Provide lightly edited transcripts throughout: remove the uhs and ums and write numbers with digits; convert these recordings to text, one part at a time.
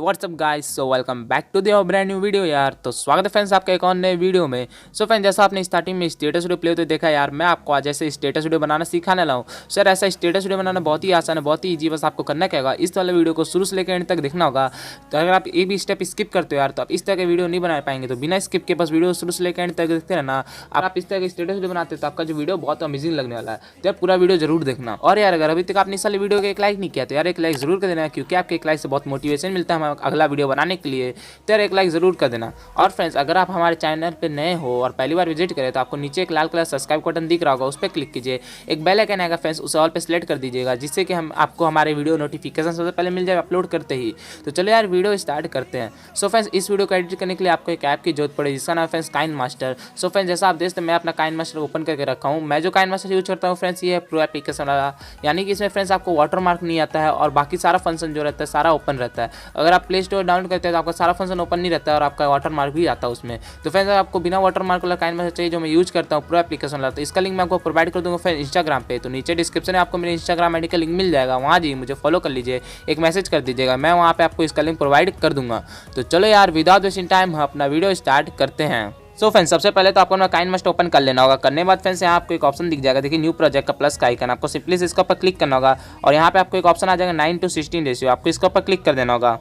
WhatsApp guys, so welcome back to the brand new video यार। तो स्वागत है फ्रेंड्स आपके एक और नए वीडियो में। सो फ्रेंड्स, जैसा आपने स्टार्टिंग में स्टेटस वीडियो प्ले होते देखा यार, मैं आपको आज ऐसे स्टेटस वीडियो बनाना सिखाने वाला हूँ। सर ऐसा स्टेटस वीडियो बनाना बहुत ही आसान है, बहुत ही ईजी। बस आपको करना क्या होगा, इस वाले वीडियो को शुरू से लेकर एंड तक देखना होगा। तो अगर आप एक भी स्टेप स्किप करते हो यार, तो आप इस तरह के वीडियो नहीं बना पाएंगे। तो बिना स्किप के बस वीडियो शुरू से लेकर एंड तक देखते रहना। अगर आप इस तरह के स्टेटस वीडियो बनाते हो तो आपका जो वीडियो बहुत अमेजिंग लगने वाला है। तो पूरा वीडियो जरूर देखना। और यार अगर अभी तक आपने इस वाले वीडियो को एक लाइक नहीं किया तो यार एक लाइक जरूर कर देना, क्योंकि आपके एक लाइक से बहुत मोटिवेशन मिलता है हमें अगला वीडियो बनाने के लिए। तो यार एक लाइक जरूर कर देना। और फ्रेंड्स, अगर आप हमारे चैनल पे नए हो और पहली बार विजिट करें तो आपको नीचे एक लाल कलर सब्सक्राइब बटन दिख रहा होगा, उस पर क्लिक कीजिए। एक बेल आइकन आएगा फ्रेंड्स, उसे ऑल पे सिलेक्ट कर दीजिएगा, जिससे कि हम आपको हमारे वीडियो नोटिफिकेशन सबसे पहले मिल जाए अपलोड करते ही। तो चलो यार वीडियो स्टार्ट करते हैं। सो फ्रेंड्स, इस वीडियो को एडिट करने के लिए आपको एक ऐप की जरूरत पड़ेगी, जिसका नाम फ्रेंड्स काइनमास्टर। सो फ्रेंड्स, जैसा आप देखते हैं मैं अपना काइनमास्टर ओपन करके रखा हूँ। मैं जो काइनमास्टर यूज करता हूँ फ्रेंड्स, ये है प्रो एप्लीकेशन वाला, यानी कि इसमें फ्रेंड्स आपको वाटरमार्क नहीं आता है और बाकी सारा फंक्शन जो रहता है सारा ओपन रहता है। अगर आप प्ले स्टोर डाउनलोड करते हैं तो आपका सारा फंक्शन ओपन नहीं रहता है और आपका वाटरमार्क भी आता है उसमें। तो फ्रेंड्स, आपको बिना वाटरमार्क वाला काइनमास्टर चाहिए जो मैं यूज करता हूँ प्रो एप्लीकेशन वाला, तो इसका लिंक मैं आपको प्रोवाइड कर दूँगा फ्रेंड्स इंस्टाग्राम पे। तो नीचे डिस्क्रिप्शन में आपको मेरे इंस्टाग्राम आईडी का लिंक मिल जाएगा, वहाँ जी मुझे फॉलो कर लीजिए, एक मैसेज कर दीजिएगा, मैं वहाँ पे आपको इसका लिंक प्रोवाइड कर दूंगा। तो चलो यार विदाउट वेस्टिंग टाइम हम अपना वीडियो स्टार्ट करते हैं। सो फ्रेंड्स, सबसे पहले तो आपको अपना काइनमास्टर ओपन कर लेना होगा। करने के बाद फ्रेंड्स यहाँ आपको एक ऑप्शन दिख जाएगा, देखिए न्यू प्रोजेक्ट का प्लस का आइकन, आपको सिंपली इसके ऊपर क्लिक करना होगा और यहाँ पे आपको एक ऑप्शन आ जाएगा 9:16 रेशियो, आपको इसके ऊपर क्लिक कर देना होगा।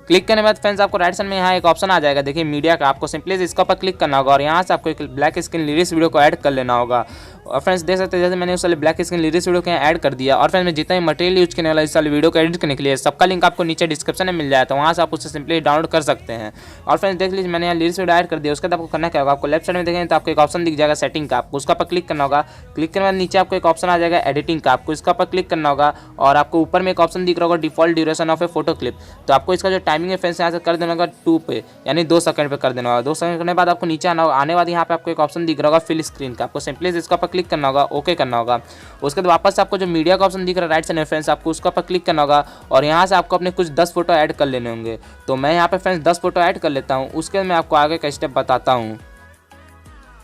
क्लिक करने के बाद फ्रेंड्स आपको राइट साइड में यहाँ एक ऑप्शन आ जाएगा, देखिए मीडिया का, आपको सिंपली इसके ऊपर क्लिक करना होगा और यहाँ से आपको एक ब्लैक स्क्रीन लिरिक्स वीडियो को ऐड कर लेना होगा। और फ्रेंड्स देख सकते हैं जैसे मैंने उस वाले ब्लैक स्क्रीन लिरिक्स वीडियो को यहाँ ऐड कर दिया। और फ्रेंड्स, मैं जितना भी मटेरियल यूज करने वाला इस वाले वीडियो को एडिट करने के लिए सबका लिंक आपको नीचे डिस्क्रिप्शन में मिल जाए, तो वहाँ से आप उससे सिंपली डाउनलोड कर सकते हैं। और फ्रेंड्स देख लीजिए मैंने यहाँ लिरिक्स वीडियो ऐड कर दिया। उसके बाद आपको करना क्या होगा, आपको लेफ्ट साइड में देखेंगे तो आपको एक ऑप्शन दिख जाएगा सेटिंग का, आपको उसका पर क्लिक करना होगा। क्लिक करने के बाद नीचे आपको एक ऑप्शन आ जाएगा एडिटिंग का, आपको इसका पर क्लिक करना होगा और आपको ऊपर में एक ऑप्शन दिख रहा होगा default duration of A photo clip. तो आपको इसका जो टाइमिंग है फ्रेंड्स यहाँ से कर देना होगा 2 पे, यानी 2 सेकंड पे कर देना होगा। 2 सेकंड करने के बाद आपको नीचे आना होगा। आने बाद यहाँ पे आपको एक ऑप्शन दिख रहा होगा फिल स्क्रीन का, आपको सिंपली इसका पर क्लिक करना होगा, ओके करना होगा। उसके बाद वापस आपको जो मीडिया का ऑप्शन दिख रहा है राइट साइड में फ्रेंड्स, आपको उसका पर क्लिक करना होगा और यहाँ से आपको अपने कुछ 10 फोटो ऐड कर लेने होंगे। तो मैं यहाँ पे फ्रेंड्स 10 फोटो ऐड कर लेता हूँ, उसके बाद मैं आपको आगे का स्टेप बताता हूँ।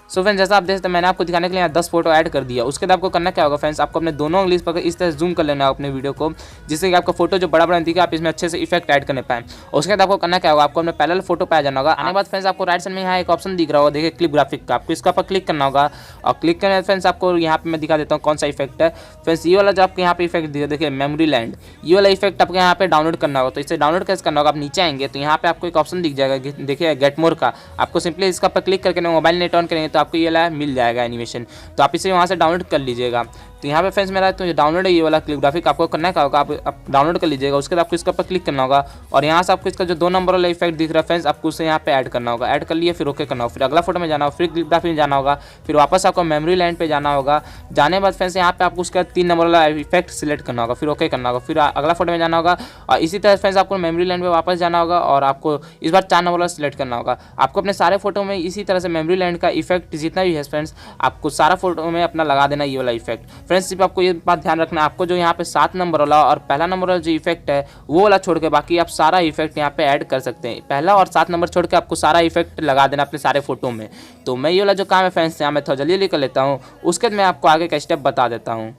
सो फ्रेंड्स, जैसा आप देख सकते हैं मैंने आपको दिखाने के लिए यहाँ 10 फोटो ऐड कर दिया। उसके बाद आपको करना क्या होगा फ्रेंड्स, आपको अपने दोनों उंगली पकड़ इस तरह जूम कर लेना है अपने वीडियो को, जिससे कि आपका फोटो जो बड़ा बड़ा दिखे आप इसमें अच्छे से इफेक्ट ऐड करने पाएं। उसके बाद आपको करना क्या होगा, आपको अपने पैरेलल फोटो पे आ जाना होगा। आने के बाद फ्रेंड्स आपको राइट साइड में यहाँ एक ऑप्शन दिख रहा होगा, देखिए क्लिप ग्राफिक का, आपको इसका पर क्लिक करना होगा। और क्लिक करने बाद फ्रेंड्स आपको यहाँ पे मैं दिखा देता हूँ कौन सा इफेक्ट है। फ्रेंड्स ये वाला जो आपको यहाँ पे इफेक्ट दिखा, देखिए मेमोरी लैंड, ये वाला इफेक्ट आपको यहाँ पे डाउनलोड करना होगा। तो इसे डाउनलोड कैसे करना होगा, आप नीचे आएंगे तो यहाँ पे आपको एक ऑप्शन दिख जाएगा, देखिए गेट मोर का, आपको सिंपली इसका पर क्लिक करके मोबाइल नेट ऑन करेंगे तो आपको ये वाला मिल जाएगा एनिमेशन, तो आप इसे वहाँ से डाउनलोड कर लीजिएगा। तो यहाँ पे फ्रेंड्स मेरा तो डाउनलोड है ये वाला क्लिप ग्राफिक, आपको करना क्या होगा, आप डाउनलोड कर लीजिएगा। उसके बाद आपको इसके ऊपर क्लिक करना होगा और यहाँ से आपको इसका जो 2 नंबर वाला इफेक्ट दिख रहा है फ्रेंड्स, आपको उसे यहाँ पे ऐड करना होगा। ऐड कर लिए फिर ओके करना होगा, फिर अगला फोटो में जाना होगा, फिर क्लिप ग्राफिक में जाना होगा, फिर वापस आपको मेमोरी लैंड पे जाना होगा। जाने के बाद फ्रेंड्स यहाँ पे आपको उसका 3 नंबर वाला इफेक्ट सिलेक्ट करना होगा, फिर ओके करना होगा, फिर अगला फोटो में जाना होगा और इसी तरह फ्रेंड्स आपको मेमोरी लैंड पे वापस जाना होगा और आपको इस बार 4 नंबर वाला सिलेक्ट करना होगा। आपको अपने सारे फोटो में इसी तरह से मेमोरी लैंड का इफेक्ट जितना भी है फ्रेंड्स, आपको सारा फोटो में अपना लगा देना ये वाला इफेक्ट। फ्रेंड्स सिर्फ आपको ये बात ध्यान रखना, आपको जो यहाँ पे 7 नंबर वाला और पहला नंबर वाला जो इफेक्ट है वो वाला छोड़ के बाकी आप सारा इफेक्ट यहाँ पे ऐड कर सकते हैं। पहला और 7 नंबर छोड़ के आपको सारा इफेक्ट लगा देना अपने सारे फोटो में। तो मैं ये वाला जो काम है फ्रेंड्स यहाँ मैं थोड़ा जल्दी कर लेता हूँ, उसके बाद मैं आपको आगे का स्टेप बता देता हूँ।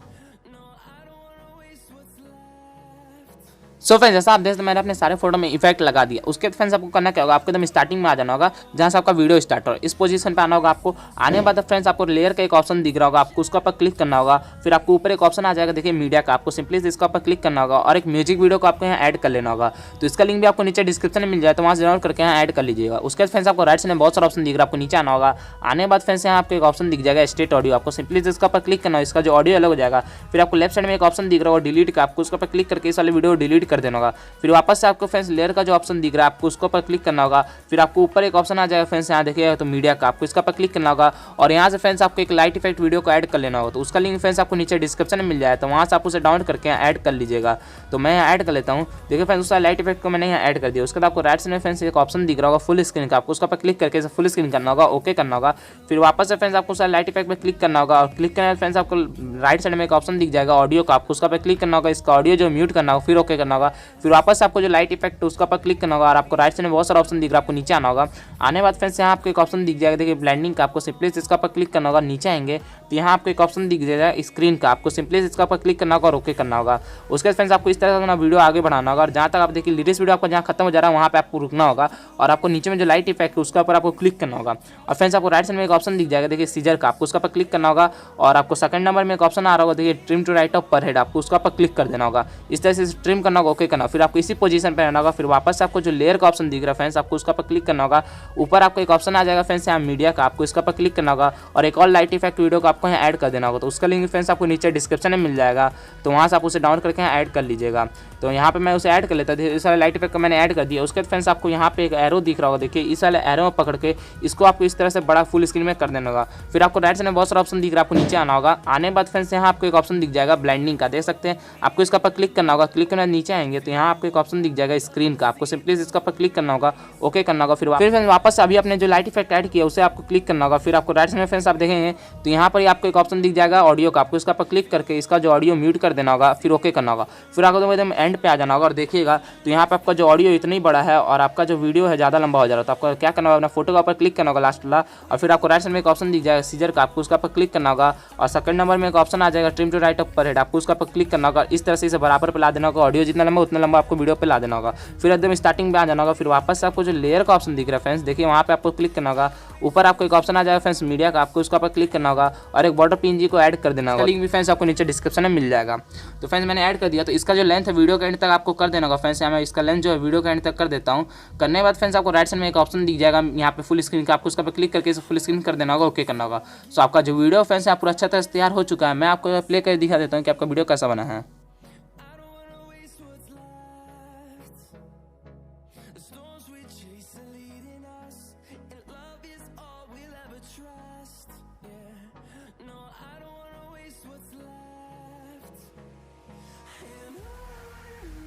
सो फ्रेंड्स, जैसा आप देख सकते हैं मैंने अपने सारे फोटो में इफेक्ट लगा दिया। उसके बाद फ्रेंड्स आपको करना क्या होगा, आपको एकदम स्टार्टिंग में आ जाना होगा जहाँ से आपका वीडियो स्टार्ट हो, इस पोजीशन पे आना होगा आपको। आने के बाद फ्रेंड्स आपको लेयर का एक ऑप्शन दिख रहा होगा, आपको उसका पर क्लिक करना होगा। फिर आपको ऊपर एक ऑप्शन आ जाएगा, देखिए मीडिया का, आपको सिंपली इसका पर क्लिक करना होगा और एक म्यूजिक वीडियो को आपको यहाँ ऐड कर लेना होगा। तो इसका लिंक भी आपको नीचे डिस्क्रिप्शन में मिल जाए, तो वहाँ से डाउनलोड करके यहाँ ऐड कर लीजिएगा। उसके बाद फ्रेंड्स आपको राइट साइड में बहुत सारा ऑप्शन दिख रहा है, आपको नीचे आना होगा। आने के बाद फ्रेंड्स यहाँ आपको एक ऑप्शन दिख जाएगा स्टेट ऑडियो, आपको सिंपली इसका पर क्लिक करना होगा, इसका जो ऑडियो अलग हो जाएगा। फिर आपको लेफ्ट साइड में एक ऑप्शन दिख रहा होगा डिलीट का, आपको उसका पर क्लिक करके इस वाले वीडियो डिलीट कर देना होगा। फिर वापस से आपको फ्रेंड्स लेयर का जो ऑप्शन दिख रहा है आपको उसको पर क्लिक करना होगा। फिर आपको ऊपर एक ऑप्शन आ जाएगा फ्रेंड्स यहाँ देखिए तो मीडिया का, आपको इसका पर क्लिक करना होगा और यहाँ से फ्रेंड्स आपको एक लाइट इफेक्ट वीडियो को ऐड कर लेना होगा। तो उसका लिंक फ्रेंड्स आपको नीचे डिस्क्रिप्शन में मिल जाए, तो वहाँ से आप उसे डाउनलोड करके ऐड कर लीजिएगा। तो मैं यहाँ ऐड कर लेता हूँ, देखिए फ्रेंड्स उसका लाइट इफेक्ट को मैंने यहाँ ऐड कर दिया। उसके बाद आपको राइट साइड में फ्रेंड्स एक ऑप्शन दिख रहा होगा फुल स्क्रीन का, आपको उसका पर क्लिक करके फुल स्क्रीन करना होगा, ओके करना होगा। फिर वापस से फ्रेंड्स आपको लाइट इफेक्ट पर क्लिक करना होगा और क्लिक करने फ्रेंड्स आपको राइट साइड में एक ऑप्शन दिख जाएगा ऑडियो का, आपको उसका पर क्लिक करना होगा, इसका ऑडियो जो म्यूट करना होगा, फिर ओके करना होगा। होगा। फिर वापस से आपको जो लाइट इफेक्ट है उसका पर क्लिक करना होगा और आपको राइट साइड में बहुत सारा ऑप्शन दिख रहा है, आपको नीचे आना होगा। आने के बाद फ्रेंड्स यहाँ आपको एक ऑप्शन दिख जाएगा, देखिए ब्लेंडिंग का, आपको सिंपली इसका पर क्लिक करना होगा। नीचे आएंगे तो यहाँ आपको एक ऑप्शन दिख जाएगा स्क्रीन का, आपको सिंपली इसका पर क्लिक करना होगा और ओके करना होगा। उसके बाद फ्रेंड्स आपको इस तरह से अपना वीडियो आगे बढ़ाना होगा और जहाँ तक आप देखिए लेटेस्ट वीडियो आपका जहाँ खत्म हो जा रहा है वहाँ पे आपको रुकना होगा और आपको नीचे में जो लाइट इफेक्ट है उसका ऊपर आपको क्लिक करना होगा। और फ्रेंड्स आपको राइट साइड में एक ऑप्शन दिख जाएगा, देखिए सीजर का, आपको उसका पर क्लिक करना होगा और आपको सेकंड नंबर में एक ऑप्शन आ रहा होगा, देखिए ट्रिम टू राइट ऑफ पर हेड, आपको उसका पर क्लिक कर देना होगा। इस तरह से ट्रिम करना होगा, ओके करना, फिर आपको इसी पोजीशन पे रहना होगा। फिर वापस से आपको जो लेयर का ऑप्शन दिख रहा है फ्रेंड्स, आपको उसका पर क्लिक करना होगा। ऊपर आपको एक ऑप्शन आ जाएगा फ्रेंड्स यहाँ मीडिया का, आपको इसका पर क्लिक करना होगा और एक और लाइट इफेक्ट वीडियो को आपको यहाँ ऐड कर देना होगा। तो उसका लिंक फ्रेंड्स आपको नीचे डिस्क्रिप्शन में मिल जाएगा, तो वहाँ से आप उसे डाउनलोड करके यहाँ ऐड कर लीजिएगा। तो यहाँ पे मैं उसे ऐड कर लेता था, इस वाले लाइट इफेक्ट को मैंने ऐड कर दिया। उसके बाद फ्रेंड्स आपको यहाँ पे एक एरो दिख रहा होगा, देखिए इस वाले एरो में पकड़ के इसको आपको इस तरह से बड़ा फुल स्क्रीन में कर देना होगा। फिर आपको राइट साइड में बहुत सारा ऑप्शन दिख रहा है, आपको नीचे आना होगा। आने के बाद फ्रेंड्स यहाँ आपको एक ऑप्शन दिख जाएगा ब्लेंडिंग का, देख सकते हैं, आपको इसका पर क्लिक करना होगा। क्लिक करने नीचे आएंगे तो यहाँ आपको एक ऑप्शन दिख जाएगा स्क्रीन का, आपको सिंपली इसका पर क्लिक करना होगा, ओके करना होगा। फिर वापस अभी आपने जो लाइट इफेक्ट ऐड किया उसे आपको क्लिक करना होगा। फिर आपको राइट साइड में फ्रेंड्स आप देखेंगे तो यहाँ पर आपको एक ऑप्शन दिख जाएगा ऑडियो का, आपको इसका पर क्लिक करके इसका जो ऑडियो म्यूट कर देना होगा, फिर ओके करना होगा। फिर आपको एकदम एंड पे आ जाना होगा और देखिएगा तो यहाँ पे आपका जो ऑडियो इतना ही बड़ा है और आपका जो वीडियो है ज़्यादा लंबा हो जा रहा है। तो आपको क्या करना होगा, अपना फोटो का ऊपर क्लिक करना होगा लास्ट वाला और फिर आपको राइट साइड में एक ऑप्शन दिख जाएगा सीजर का, आपको उसका पर क्लिक करना होगा और सेकंड नंबर में एक ऑप्शन आ जाएगा ट्रिम टू राइट ऑफ पर हेड, आपको उसका पर क्लिक करना होगा। इस तरह से इसे बराबर पे ला देना होगा, ऑडियो जितना लंबा उतना लंबा आपको वीडियो पे ला देना होगा। फिर एकदम स्टार्टिंग में आ जाना होगा। फिर वापस से आपको जो लेयर का ऑप्शन दिख रहा है फ्रेंड्स, देखिए वहाँ पे आपको क्लिक करना होगा। ऊपर आपको एक ऑप्शन आ जाएगा फ्रेंड्स मीडिया का, आपको उसका पर क्लिक करना होगा और एक बॉर्डर पीएनजी को ऐड कर देना होगा। लिंक भी फ्रेंड्स आपको नीचे डिस्क्रिप्शन में मिल जाएगा। तो फ्रेंड्स मैंने ऐड कर दिया, तो इसका जो लेंथ है वीडियो के एंड तक आपको कर देना होगा फ्रेंड्स। यहाँ मैं इसका लेंथ जो है वीडियो के एंड तक कर देता हूँ। करने के बाद फ्रेंड्स आपको राइट साइड में एक ऑप्शन दिख जाएगा यहाँ पे फुल स्क्रीन का, आपको उसका पर क्लिक करके इसे फुल स्क्रीन कर देना होगा, ओके करना होगा। तो आपका जो वीडियो फ्रेंड्स है पूरा अच्छा तरह से तैयार हो चुका है। मैं आपको प्ले कर दिखा देता हूँ कि आपका वीडियो कैसा बना है।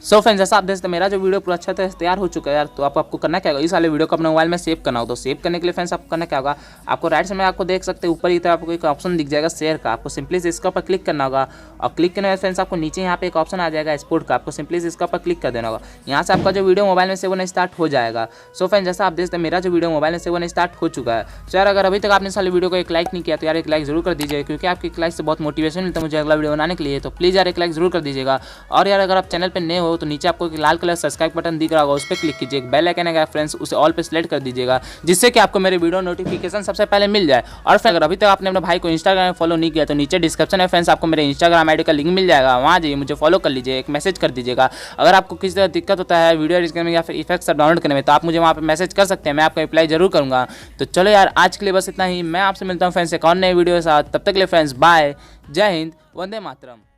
सो फ्रेंड्स जैसा आप देख सकते हैं मेरा जो वीडियो पूरा अच्छा तरह से तैयार हो चुका है यार। तो आपको करना क्या होगा, इस वाले वीडियो को अपने मोबाइल में सेव करना हो। तो सेव करने के लिए फ्रेंड्स आपको करना क्या होगा, आपको राइट साइड में आपको देख सकते हैं ऊपर की तरफ आपको एक ऑप्शन दिख जाएगा शेयर का, आपको सिंपली से इसका पर क्लिक करना होगा और क्लिक करने में फ्रेंड्स आपको नीचे यहाँ पे एक ऑप्शन आ जाएगा एक्सपोर्ट का, आपको सिंपली से इसका पर क्लिक कर देना होगा। यहाँ से आपका जो वीडियो मोबाइल में सेव होना स्टार्ट हो जाएगा। सो फ्रेंड्स जैसा आप देख सकते हैं मेरा जो वीडियो मोबाइल में सेव होना स्टार्ट हो चुका है। तो यार अगर अभी तक आपने इस वाले वीडियो को एक लाइक नहीं किया तो यार एक लाइक जरूर कर दीजिए, क्योंकि आपकी एक लाइक से बहुत मोटिवेशन मिलता है मुझे अगला वीडियो बनाने के लिए। तो प्लीज़ यार एक लाइक जरूर कर दीजिएगा। और यार अगर आप चैनल पर नए हो तो नीचे आपको एक लाल कलर सब्सक्राइब बटन दिख रहा होगा, उस पर क्लिक कीजिए। एक बेल आइकन है फ्रेंड्स, उसे ऑल पे सिलेक्ट कर दीजिएगा, जिससे कि आपको मेरे वीडियो नोटिफिकेशन सबसे पहले मिल जाए। और फ्रेंड्स अगर अभी तक आपने अपने भाई को इंस्टाग्राम में फॉलो नहीं किया तो नीचे डिस्क्रिप्शन है फ्रेंड्स, आपको मेरे इंस्टाग्राम आईडी का लिंक मिल जाएगा, वहाँ जाइए मुझे फॉलो कर लीजिए, एक मैसेज कर दीजिएगा। अगर आपको किसी तरह दिक्कत होता है वीडियो एडिट करने में या फिर इफेक्ट्स डाउनलोड करने में तो आप मुझे वहाँ पर मैसेज कर सकते हैं, मैं आपका रिप्लाई जरूर करूँगा। तो चलो यार आज के लिए बस इतना ही, मैं आपसे मिलता हूँ फ्रेंड्स एक और नए वीडियो के साथ। तब तक के लिए फ्रेंड्स बाय, जय हिंद, वंदे मातरम।